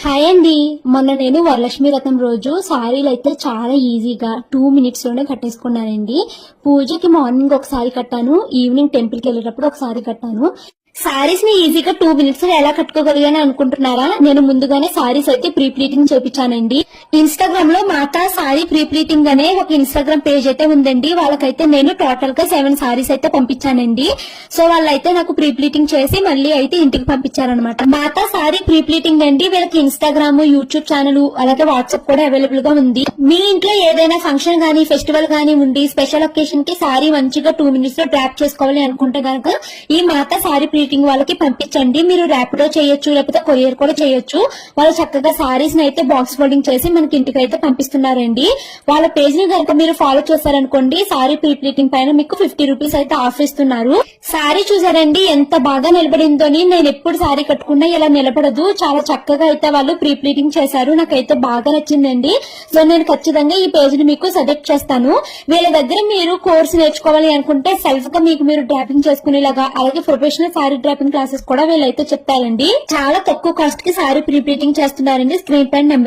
Hi అండి. మొన్న నేను వరలక్ష్మి వ్రతం రోజు సారీలు అయితే చాలా ఈజీగా 2 minutes లోనే కట్టేసుకున్నానండి. పూజకి మార్నింగ్ ఒకసారి కట్టాను, ఈవినింగ్ టెంపుల్ కి వెళ్ళేటప్పుడు ఒకసారి కట్టాను. సారీస్ ని ఈజీగా 2 minutes లో ఎలా కట్టుకోగలిగాను అనుకుంటున్నారా? నేను ముందుగానే సారీస్ అయితే ప్రీ ప్లీటింగ్ చేపించానండి. ఇన్స్టాగ్రామ్ లో మాతా సారీ ప్రీ ప్లీటింగ్ అనే ఒక ఇన్స్టాగ్రామ్ పేజ్ అయితే ఉందండి. వాళ్ళకైతే నేను టోటల్ గా 7 సారీస్ అయితే పంపించానండి. సో వాళ్ళైతే నాకు ప్రీ ప్లీటింగ్ చేసి మళ్ళీ అయితే ఇంటికి పంపించారనమాట. మాతా సారీ ప్రీ ప్లీటింగ్ అండి. వీళ్ళకి ఇన్స్టాగ్రామ్, యూట్యూబ్ ఛానల్, అలాగే వాట్సాప్ కూడా అవైలబుల్ గా ఉంది. మీ ఇంట్లో ఏదైనా ఫంక్షన్ గానీ, ఫెస్టివల్ గానీ ఉండి స్పెషల్ ఒకేషన్ కి సారీ మంచిగా 2 minutes లో డ్రాప్ చేసుకోవాలి అనుకుంటే గనక ఈ మాతా సారీ ప్లీటింగ్ వాళ్ళకి పంపించండి. మీరు ర్యాపిడో చేయొచ్చు, లేకపోతే కొరియర్ కూడా చేయొచ్చు. వాళ్ళు చక్కగా సారీస్ ని అయితే బాక్స్ ఫోల్డింగ్ చేసి మనకి ఇంటికి అయితే పంపిస్తున్నారండి. వాళ్ళ పేజ్ ని కనుక మీరు ఫాలో చేశారనుకోండి, సారీ ప్రీ ప్లీటింగ్ పైన మీకు 50 రూపీస్ అయితే ఆఫ్ ఇస్తున్నారు. సారీ చూసారండి ఎంత బాగా నిలబడిందో. నేను ఎప్పుడు సారీ కట్టుకున్నా ఇలా నిలబడదు. చాలా చక్కగా అయితే వాళ్ళు ప్రీ ప్లీటింగ్ చేశారు. నాకైతే బాగా నచ్చిందండి. సో నేను ఖచ్చితంగా ఈ పేజ్ ని మీకు సజెక్ట్ చేస్తాను. వీళ్ళ దగ్గర మీరు కోర్స్ నేర్చుకోవాలి అనుకుంటే సెల్ఫ్ గా మీకు మీరు డ్రాపింగ్ చేసుకునేలాగా, అలాగే ప్రొఫెషనల్ సారీ డ్రాపింగ్ క్లాసెస్ కూడా వీళ్ళైతే చెప్తారండి. చాలా తక్కువ కాస్ట్ కి సారీ ప్రీ ప్లీటింగ్ చేస్తున్నారండి. స్క్రీన్ పైన నెంబర్